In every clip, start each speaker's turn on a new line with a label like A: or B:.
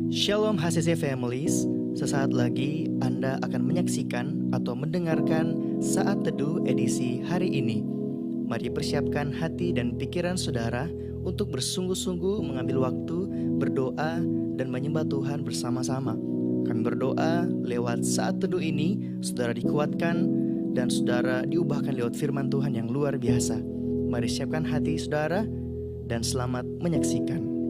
A: Shalom HCC Families, sesaat lagi Anda akan menyaksikan atau mendengarkan Saat Teduh edisi hari ini. Mari persiapkan hati dan pikiran saudara untuk bersungguh-sungguh mengambil waktu, berdoa, dan menyembah Tuhan bersama-sama. Kami berdoa lewat Saat Teduh ini, saudara dikuatkan dan saudara diubahkan lewat firman Tuhan yang luar biasa. Mari siapkan hati saudara dan selamat menyaksikan.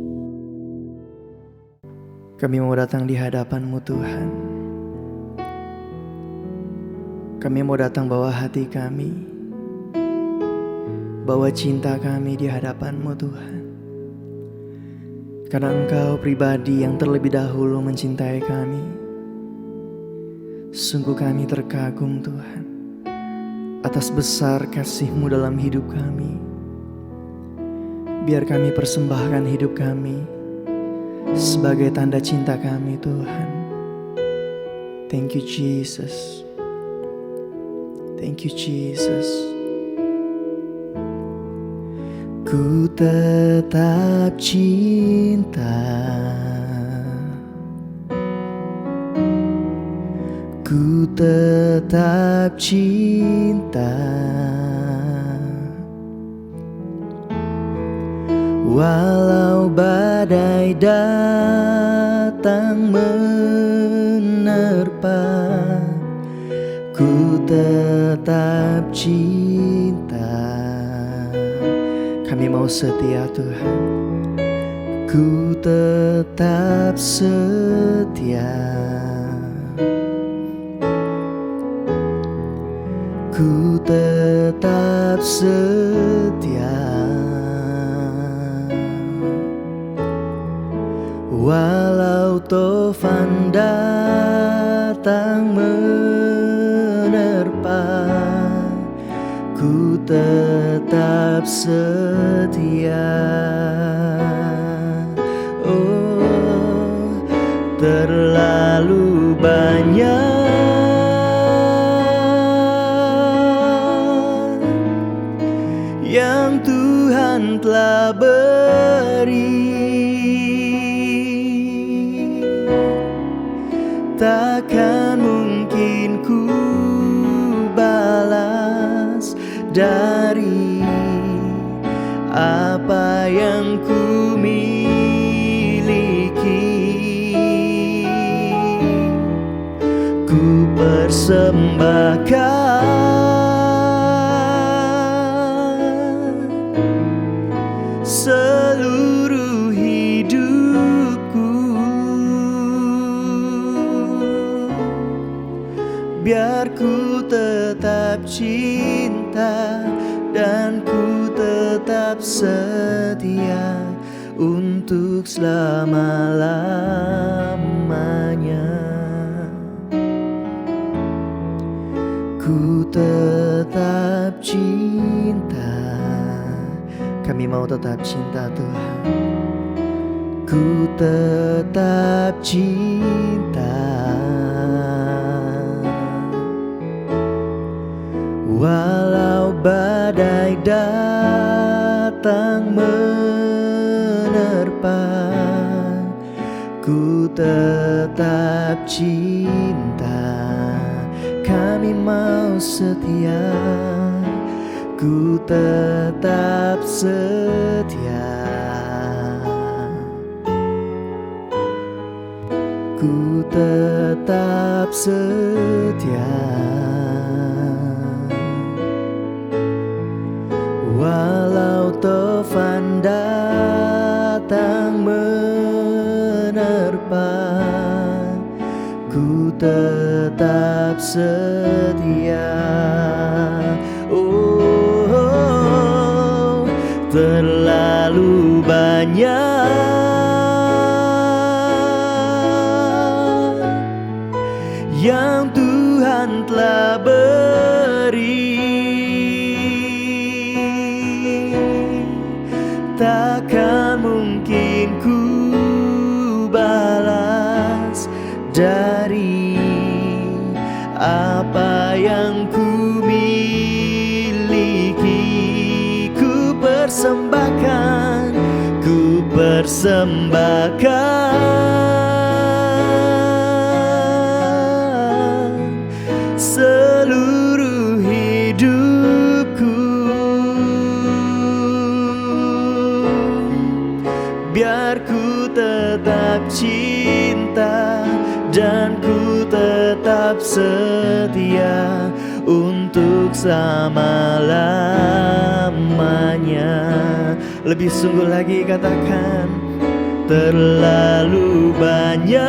A: Kami mau datang di hadapan-Mu Tuhan. Kami mau datang bawa hati kami, bawa cinta kami di hadapan-Mu Tuhan. Karena Engkau pribadi yang terlebih dahulu mencintai kami. Sungguh kami terkagum Tuhan atas besar kasih-Mu dalam hidup kami. Biar kami persembahkan hidup kami sebagai tanda cinta kami Tuhan. Thank you Jesus. Thank you Jesus. Ku tetap cinta, ku tetap cinta, walau badai datang menerpa, ku tetap cinta. Kami mau setia Tuhan, ku tetap setia, ku tetap setia. Walau tofan datang menerpa, ku tetap setia. Oh, terlalu banyak yang Tuhan telah beri, takkan mungkin ku balas dari apa yang ku miliki. Ku persembahkan seluruh hidupku, biar ku tetap cinta dan ku tetap setia untuk selama-lamanya. Ku tetap cinta, kami mau tetap cinta Tuhan. Ku tetap cinta, walau badai datang menerpa, ku tetap cinta. Kami mau setia, ku tetap setia, ku tetap setia. Walau tofan datang menerpa, ku tetap setia. Oh, terlalu banyak yang Tuhan telah beri, takkan mungkin ku balas dari apa yang ku miliki. Ku persembahkan, ku persembahkan biar ku tetap cinta dan ku tetap setia untuk selama-lamanya. Lebih sungguh lagi katakan, terlalu banyak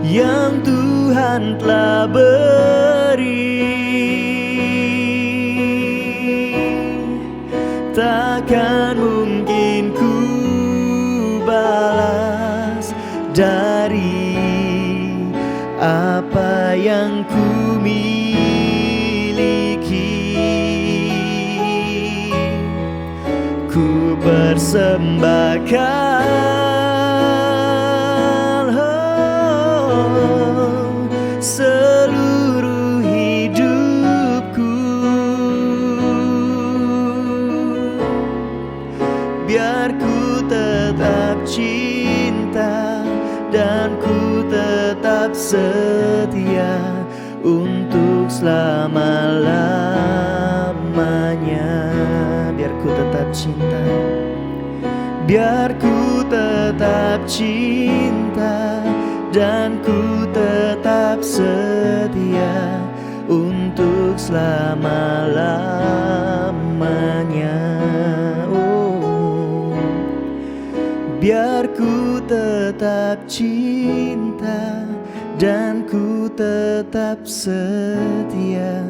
A: yang Tuhan telah beri, takkan mungkin ku balas dari apa yang ku miliki. Ku persembahkan seluruh hidupku, biar ku tetap cinta dan ku tetap setia untuk selama-lamanya. Biar ku tetap cinta, biar ku tetap cinta dan ku tetap setia untuk selama-lamanya. Oh, biar ku tetap cinta dan ku tetap setia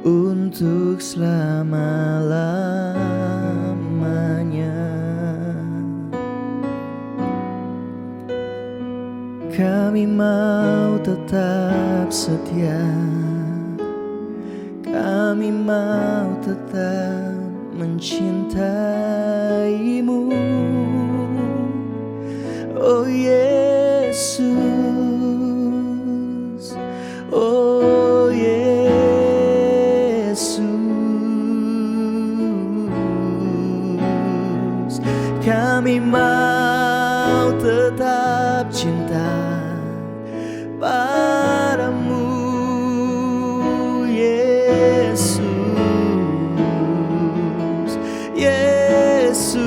A: untuk selama-lamanya. Kami mau tetap setia, kami mau tetap mencintaimu, oh Yesus, oh Yesus. Kami mau tetap cinta padamu, Yesus, Yesus.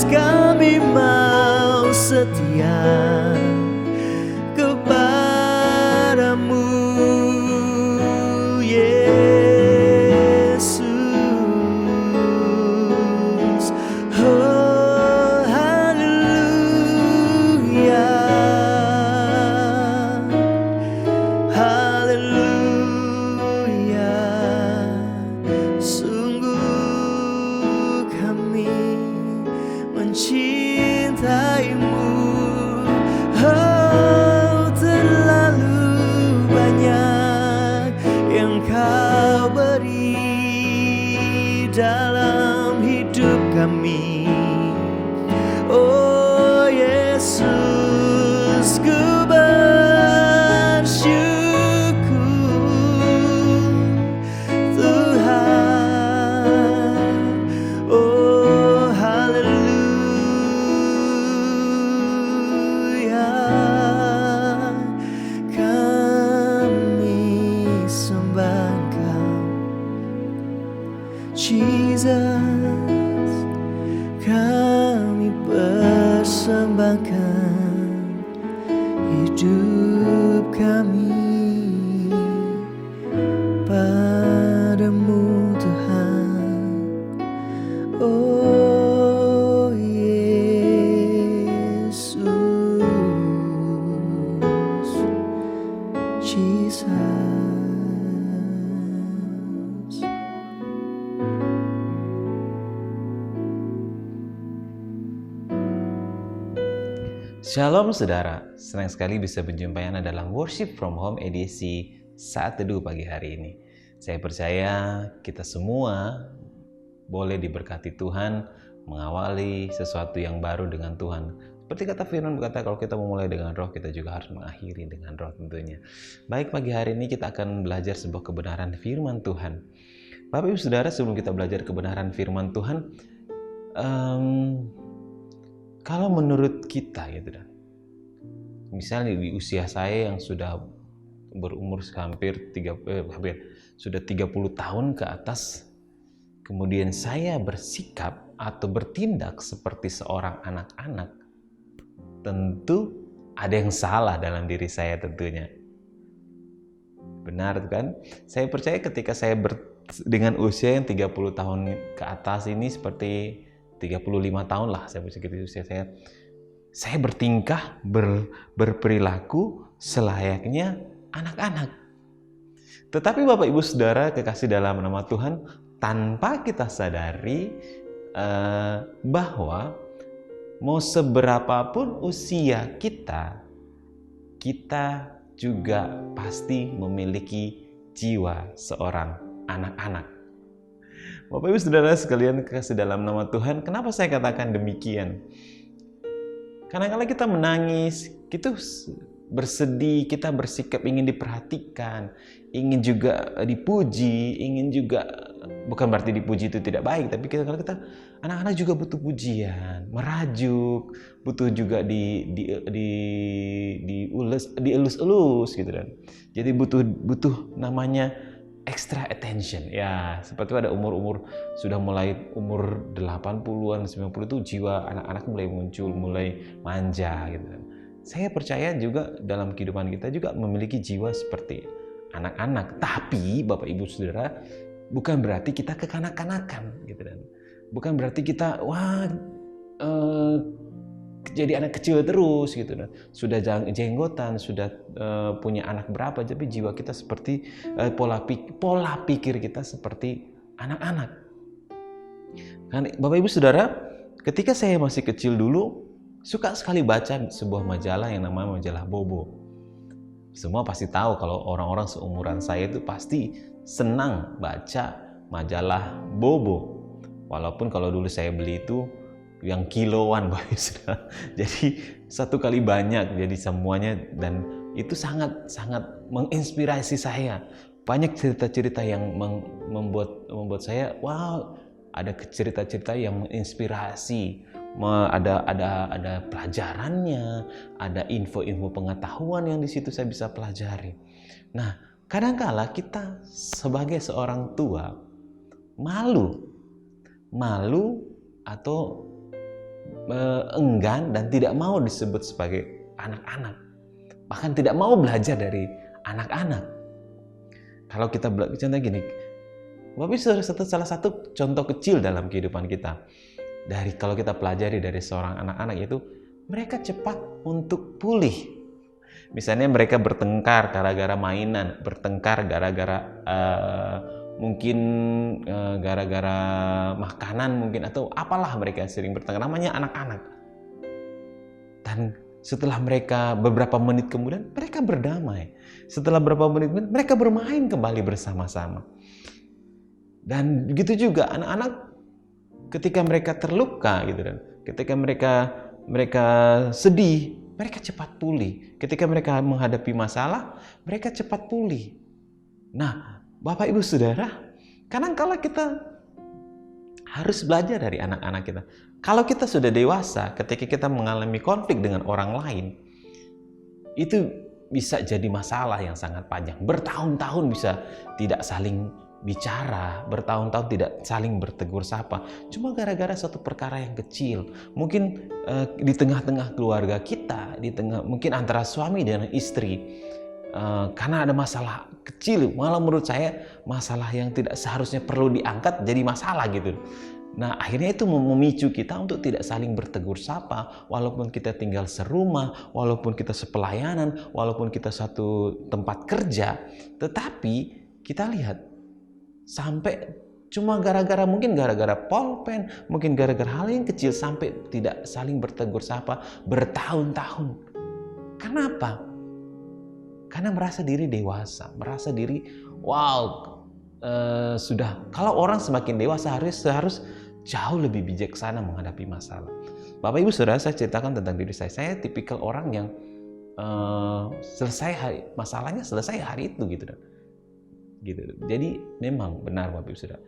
A: Kami mau setia kepadamu, Yesus. Oh, haleluya, haleluya. Sungguh kami mencintaimu, oh terlalu banyak yang kau beri dalam hidup kami, oh Yesus. Ku bersyukur Tuhan, oh haleluya. Kami sembah Engkau, Jesus. Kami persembahkan hidup kami padamu, Tuhan, oh Yesus, Jesus.
B: Shalom saudara, senang sekali bisa berjumpa Anda dalam Worship from Home edisi Saat Teduh pagi hari ini. Saya percaya kita semua boleh diberkati Tuhan, mengawali sesuatu yang baru dengan Tuhan. Seperti kata firman berkata, kalau kita memulai dengan roh, kita juga harus mengakhiri dengan roh tentunya. Baik, pagi hari ini kita akan belajar sebuah kebenaran firman Tuhan. Bapak Ibu Saudara, sebelum kita belajar kebenaran firman Tuhan, kalau menurut kita gitu, misalnya di usia saya yang sudah berumur sudah 30 tahun ke atas, kemudian saya bersikap atau bertindak seperti seorang anak-anak, tentu ada yang salah dalam diri saya tentunya. Benar kan? Saya percaya ketika saya dengan usia yang 30 tahun ke atas ini, seperti 35 tahun lah saya berpikir usia saya bertingkah, berperilaku selayaknya anak-anak. Tetapi Bapak Ibu Saudara kekasih dalam nama Tuhan, tanpa kita sadari bahwa mau seberapapun usia kita juga pasti memiliki jiwa seorang anak-anak. Bapak Ibu Saudara sekalian kekasih dalam nama Tuhan, kenapa saya katakan demikian? Kadang-kadang kita menangis, kita bersedih, kita bersikap ingin diperhatikan, ingin juga dipuji, ingin juga, bukan berarti dipuji itu tidak baik, tapi kita anak-anak juga butuh pujian, merajuk, butuh juga dielus-elus gitu kan. Jadi butuh namanya extra attention. Ya, seperti ada umur sudah mulai umur 80-an, 90 itu jiwa anak-anak mulai muncul, mulai manja gitu kan. Saya percaya juga dalam kehidupan kita juga memiliki jiwa seperti anak-anak. Tapi Bapak Ibu Saudara, bukan berarti kita kekanak-kanakan gitu kan. Bukan berarti kita jadi anak kecil terus gitu kan. Sudah jenggotan, sudah punya anak berapa, tapi jiwa kita seperti pola pikir kita seperti anak-anak. Kan Bapak Ibu Saudara, ketika saya masih kecil dulu, suka sekali baca sebuah majalah yang namanya majalah Bobo. Semua pasti tahu kalau orang-orang seumuran saya itu pasti senang baca majalah Bobo. Walaupun kalau dulu saya beli itu yang kiloan, Bapak Ibu Saudara. Jadi satu kali banyak, jadi semuanya, dan itu sangat menginspirasi saya. Banyak cerita-cerita yang membuat saya, wow, ada cerita-cerita yang menginspirasi. Ada pelajarannya, ada info-info pengetahuan yang di situ saya bisa pelajari. Nah, kadang-kala kita sebagai seorang tua malu atau enggan dan tidak mau disebut sebagai anak-anak, bahkan tidak mau belajar dari anak-anak. Kalau kita contoh gini, Bapak salah satu contoh kecil dalam kehidupan kita, kalau kita pelajari dari seorang anak-anak, yaitu mereka cepat untuk pulih. Misalnya mereka bertengkar gara-gara mainan, bertengkar gara-gara mungkin gara-gara makanan mungkin, atau apalah, mereka sering bertengkar, namanya anak-anak. Dan setelah mereka beberapa menit kemudian mereka berdamai. Setelah beberapa menit mereka bermain kembali bersama-sama. Dan begitu juga anak-anak ketika mereka terluka gitu kan, ketika mereka sedih, mereka cepat pulih. Ketika mereka menghadapi masalah, mereka cepat pulih. Nah, Bapak Ibu Saudara, kadang-kala kita harus belajar dari anak-anak kita. Kalau kita sudah dewasa, ketika kita mengalami konflik dengan orang lain, itu bisa jadi masalah yang sangat panjang. Bertahun-tahun bisa tidak saling bicara, bertahun-tahun tidak saling bertegur sapa, cuma gara-gara suatu perkara yang kecil. Mungkin di tengah-tengah keluarga kita, mungkin antara suami dan istri, karena ada masalah kecil, malah menurut saya masalah yang tidak seharusnya perlu diangkat jadi masalah gitu. Nah, akhirnya itu memicu kita untuk tidak saling bertegur sapa, walaupun kita tinggal serumah, walaupun kita sepelayanan, walaupun kita satu tempat kerja. Tetapi kita lihat, sampai cuma mungkin gara-gara pulpen, mungkin gara-gara hal yang kecil, sampai tidak saling bertegur sapa bertahun-tahun. Kenapa? Karena merasa diri dewasa, merasa diri sudah. Kalau orang semakin dewasa harus jauh lebih bijaksana menghadapi masalah. Bapak Ibu Saudara, saya ceritakan tentang diri saya. Saya tipikal orang yang masalahnya selesai hari itu gitu. Jadi memang benar Bapak Ibu Saudara,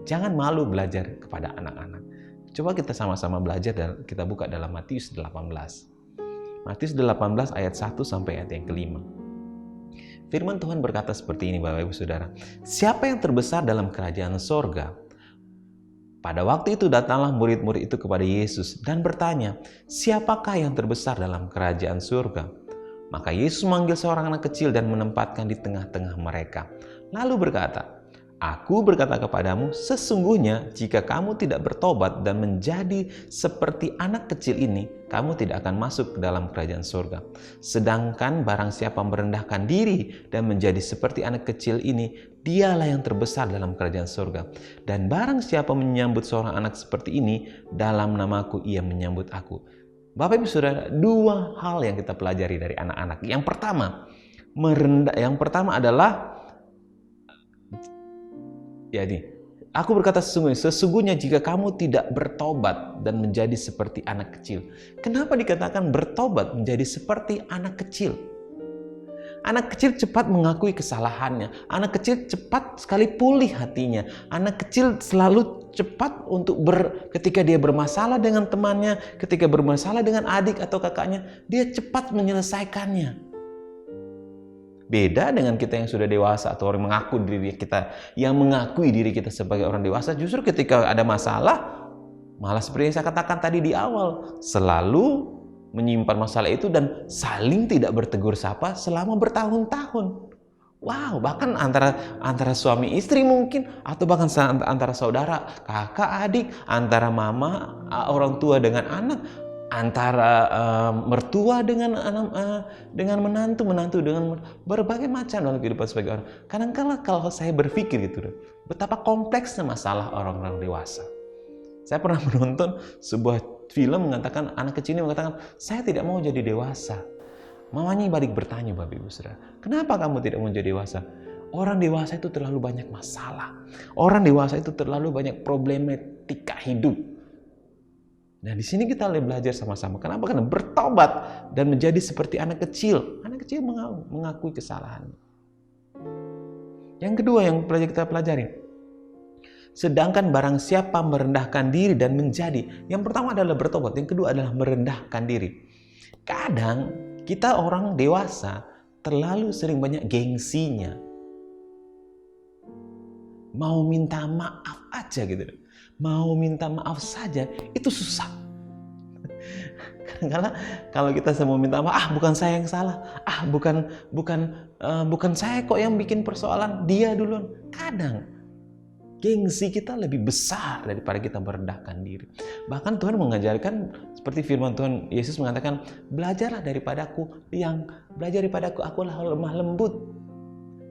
B: jangan malu belajar kepada anak-anak. Coba kita sama-sama belajar dan kita buka dalam Matius 18. Matius 18 ayat 1 sampai ayat yang kelima. Firman Tuhan berkata seperti ini, Bapak Ibu Saudara. Siapa yang terbesar dalam kerajaan sorga? Pada waktu itu datanglah murid-murid itu kepada Yesus dan bertanya, siapakah yang terbesar dalam kerajaan surga? Maka Yesus memanggil seorang anak kecil dan menempatkan di tengah-tengah mereka. Lalu berkata, Aku berkata kepadamu, sesungguhnya jika kamu tidak bertobat dan menjadi seperti anak kecil ini, kamu tidak akan masuk ke dalam kerajaan surga. Sedangkan barang siapa merendahkan diri dan menjadi seperti anak kecil ini, dialah yang terbesar dalam kerajaan surga. Dan barang siapa menyambut seorang anak seperti ini, dalam namaku ia menyambut aku. Bapak Ibu Saudara, dua hal yang kita pelajari dari anak-anak. Yang pertama adalah, jadi, aku berkata sesungguhnya jika kamu tidak bertobat dan menjadi seperti anak kecil. Kenapa dikatakan bertobat menjadi seperti anak kecil? Anak kecil cepat mengakui kesalahannya. Anak kecil cepat sekali pulih hatinya. Anak kecil selalu cepat untuk ketika dia bermasalah dengan temannya, ketika bermasalah dengan adik atau kakaknya, dia cepat menyelesaikannya. Beda dengan kita yang sudah dewasa atau orang yang mengakui diri kita sebagai orang dewasa, justru ketika ada masalah, malah seperti yang saya katakan tadi di awal, selalu menyimpan masalah itu dan saling tidak bertegur sapa selama bertahun-tahun. Wow, bahkan antara suami istri mungkin, atau bahkan antara saudara, kakak, adik, antara mama, orang tua dengan anak, antara mertua dengan menantu dengan berbagai macam dalam kehidupan sebagai orang. Kadang-kadang kalau saya berpikir gitu, betapa kompleksnya masalah orang-orang dewasa. Saya pernah menonton sebuah film mengatakan, anak kecil ini mengatakan, saya tidak mau jadi dewasa. Mamanya balik bertanya, Bapak Ibu Saudara, kenapa kamu tidak mau jadi dewasa? Orang dewasa itu terlalu banyak masalah. Orang dewasa itu terlalu banyak problematika hidup. Nah, di sini kita belajar sama-sama. Kenapa? Karena bertobat dan menjadi seperti anak kecil. Anak kecil mengakui kesalahannya. Yang kedua yang kita pelajari. Sedangkan barang siapa merendahkan diri dan menjadi. Yang pertama adalah bertobat. Yang kedua adalah merendahkan diri. Kadang kita orang dewasa terlalu sering banyak gengsinya. Mau minta maaf aja gitu. Mau minta maaf saja itu susah. Kadang-kadang kalau kita mau minta maaf, bukan saya yang salah. Bukan saya kok yang bikin persoalan, dia duluan. Kadang gengsi kita lebih besar daripada kita merendahkan diri. Bahkan Tuhan mengajarkan seperti firman Tuhan, Yesus mengatakan, belajar daripadaku, akulah lemah lembut.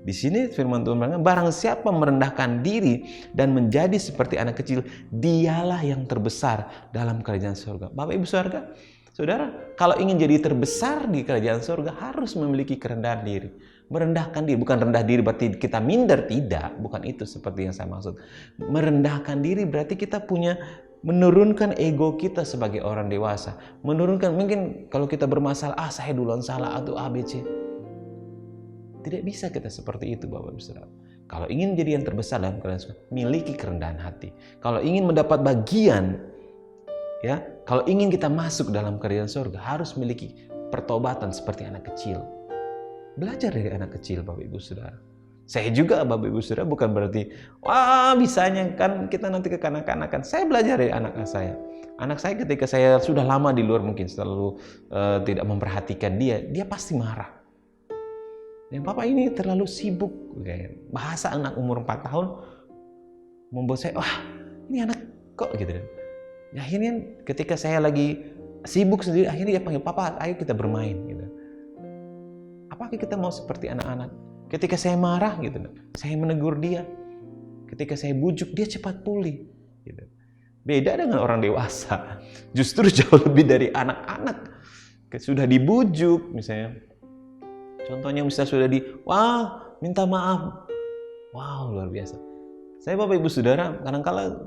B: Di sini firman Tuhan mengatakan, barang siapa merendahkan diri dan menjadi seperti anak kecil, dialah yang terbesar dalam kerajaan surga. Bapak Ibu Saudara, kalau ingin jadi terbesar di kerajaan surga, harus memiliki kerendahan diri. Merendahkan diri, bukan rendah diri berarti kita minder, tidak. Bukan itu seperti yang saya maksud. Merendahkan diri berarti kita menurunkan ego kita sebagai orang dewasa. Menurunkan, mungkin kalau kita bermasalah, saya duluan salah, atau ABC. Tidak bisa kita seperti itu, Bapak Ibu Saudara. Kalau ingin jadi yang terbesar dalam kerajaan surga, miliki kerendahan hati. Kalau ingin mendapat bagian, kalau ingin kita masuk dalam kerajaan surga, harus miliki pertobatan seperti anak kecil. Belajar dari anak kecil, Bapak Ibu Saudara. Saya juga, Bapak Ibu Saudara, bukan berarti bisanya kan kita nanti kekanak-kanakan. Saya belajar dari anak saya. Anak saya ketika saya sudah lama di luar, mungkin selalu tidak memperhatikan dia pasti marah. Dan papa ini terlalu sibuk. Bahasa anak umur 4 tahun membuat saya, ini anak kok gitu. Akhirnya ketika saya lagi sibuk sendiri, akhirnya dia panggil, papa ayo kita bermain gitu. Apakah kita mau seperti anak-anak? Ketika saya marah gitu, saya menegur dia. Ketika saya bujuk, dia cepat pulih gitu. Beda dengan orang dewasa. Justru jauh lebih dari anak-anak. Sudah dibujuk misalnya. Contohnya misalnya sudah minta maaf. Wow, luar biasa. Saya Bapak Ibu Saudara, kadang-kala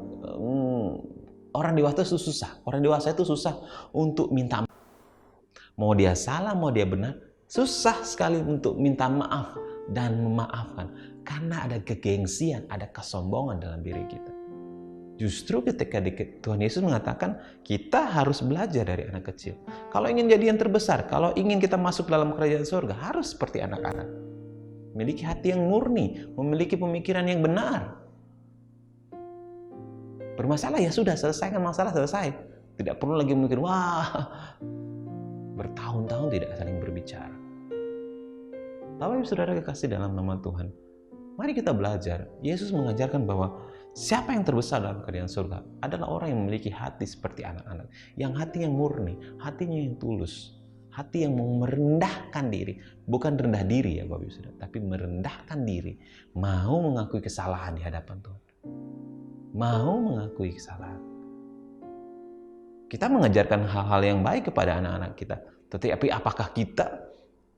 B: orang dewasa itu susah. Orang dewasa itu susah untuk minta maaf. Mau dia salah, mau dia benar, susah sekali untuk minta maaf dan memaafkan. Karena ada kegengsian, ada kesombongan dalam diri kita. Justru ketika Tuhan Yesus mengatakan kita harus belajar dari anak kecil. Kalau ingin jadi yang terbesar, kalau ingin kita masuk dalam kerajaan surga, harus seperti anak-anak. memiliki hati yang murni, memiliki pemikiran yang benar. Bermasalah ya sudah, selesaikan masalah, selesai. Tidak perlu lagi memikir, bertahun-tahun tidak saling berbicara. Bapak Ibu Saudara kekasih dalam nama Tuhan, mari kita belajar. Yesus mengajarkan bahwa siapa yang terbesar dalam kerajaan surga adalah orang yang memiliki hati seperti anak-anak, yang hati yang murni, hatinya yang tulus, hati yang mau merendahkan diri, bukan rendah diri ya Bapak Ibu Saudara, tapi merendahkan diri, mau mengakui kesalahan di hadapan Tuhan, mau mengakui kesalahan. Kita mengajarkan hal-hal yang baik kepada anak-anak kita, tetapi apakah kita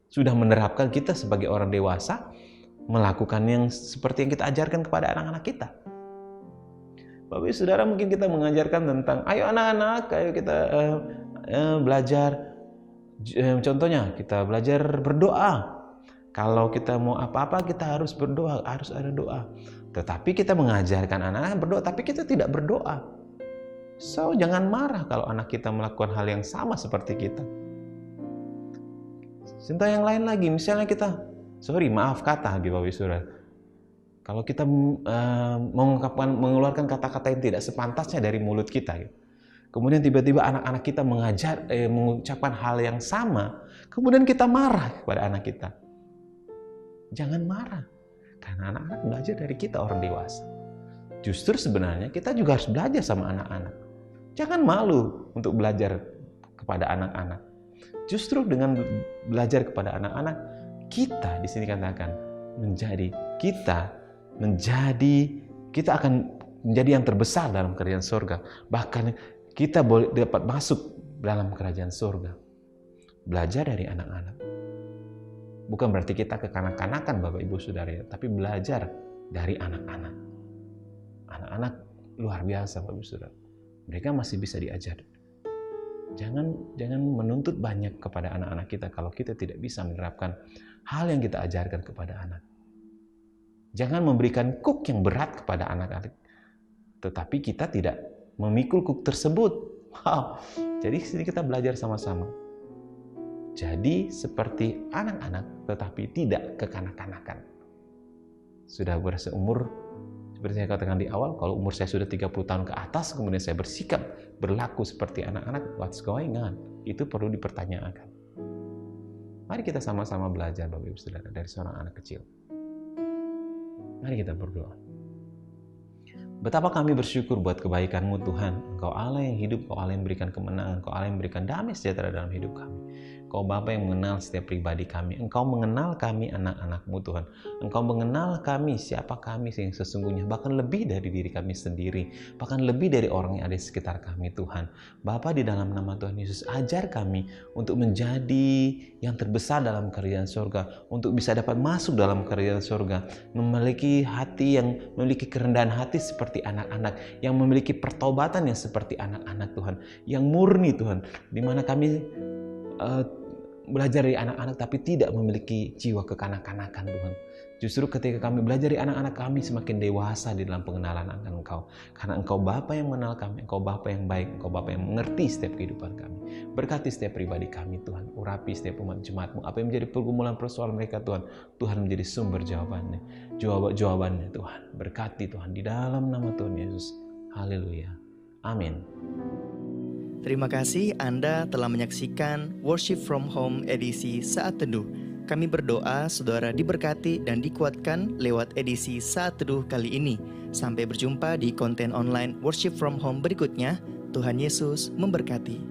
B: sudah menerapkan, kita sebagai orang dewasa melakukan yang seperti yang kita ajarkan kepada anak-anak kita? Bapak Ibu Saudara, mungkin kita mengajarkan tentang, ayo anak-anak, ayo kita belajar. Contohnya, kita belajar berdoa. Kalau kita mau apa-apa, kita harus berdoa, harus ada doa. Tetapi kita mengajarkan anak-anak berdoa, tapi kita tidak berdoa. So, jangan marah kalau anak kita melakukan hal yang sama seperti kita. Contoh yang lain lagi, misalnya kita, maaf kata, Bapak Ibu Saudara. Kalau kita mengeluarkan kata-kata yang tidak sepantasnya dari mulut kita, kemudian tiba-tiba anak-anak kita mengucapkan hal yang sama, kemudian kita marah kepada anak kita. Jangan marah, karena anak-anak belajar dari kita orang dewasa. Justru sebenarnya kita juga harus belajar sama anak-anak. Jangan malu untuk belajar kepada anak-anak. Justru dengan belajar kepada anak-anak, kita di sini katakan kita akan menjadi yang terbesar dalam kerajaan surga. Bahkan kita boleh dapat masuk dalam kerajaan surga. Belajar dari anak-anak. Bukan berarti kita kekanak-kanakan Bapak Ibu Saudara, tapi belajar dari anak-anak. Anak-anak luar biasa Bapak Ibu Saudara. Mereka masih bisa diajar. Jangan menuntut banyak kepada anak-anak kita kalau kita tidak bisa menerapkan hal yang kita ajarkan kepada anak. Jangan memberikan kuk yang berat kepada anak-anak, tetapi kita tidak memikul kuk tersebut. Jadi sini kita belajar sama-sama. Jadi seperti anak-anak, tetapi tidak kekanak-kanakan. Sudah berseumur, seperti saya katakan di awal, kalau umur saya sudah 30 tahun ke atas, kemudian saya bersikap, berlaku seperti anak-anak, what's going on? Itu perlu dipertanyakan. Mari kita sama-sama belajar Bapak Ibu Saudara dari seorang anak kecil. Mari kita berdoa. Betapa kami bersyukur buat kebaikan-Mu Tuhan. Engkau Allah yang hidup, Engkau Allah yang memberikan kemenangan, Engkau Allah yang memberikan damai sejahtera dalam hidup kami. Engkau Bapa yang mengenal setiap pribadi kami. Engkau mengenal kami anak-anak-Mu Tuhan. Engkau mengenal kami, siapa kami yang sesungguhnya. Bahkan lebih dari diri kami sendiri. Bahkan lebih dari orang yang ada di sekitar kami Tuhan. Bapa, di dalam nama Tuhan Yesus, ajar kami untuk menjadi yang terbesar dalam kerajaan surga. Untuk bisa dapat masuk dalam kerajaan surga. Memiliki hati yang memiliki kerendahan hati seperti anak-anak. Yang memiliki pertobatan yang seperti anak-anak Tuhan. Yang murni Tuhan. Di mana kami belajar dari anak-anak tapi tidak memiliki jiwa kekanak-kanakan Tuhan. Justru ketika kami belajar dari anak-anak, kami semakin dewasa di dalam pengenalan akan Engkau. Karena Engkau Bapa yang mengenal kami, Engkau Bapa yang baik, Engkau Bapa yang mengerti setiap kehidupan kami. Berkati setiap pribadi kami Tuhan. Urapi setiap umat jemaat-Mu. Apa yang menjadi pergumulan persoalan mereka Tuhan, Tuhan menjadi sumber jawabannya. Jawabannya Tuhan. Berkati Tuhan di dalam nama Tuhan Yesus. Haleluya. Amin.
A: Terima kasih Anda telah menyaksikan Worship from Home edisi Saat Teduh. Kami berdoa saudara diberkati dan dikuatkan lewat edisi Saat Teduh kali ini. Sampai berjumpa di konten online Worship from Home berikutnya. Tuhan Yesus memberkati.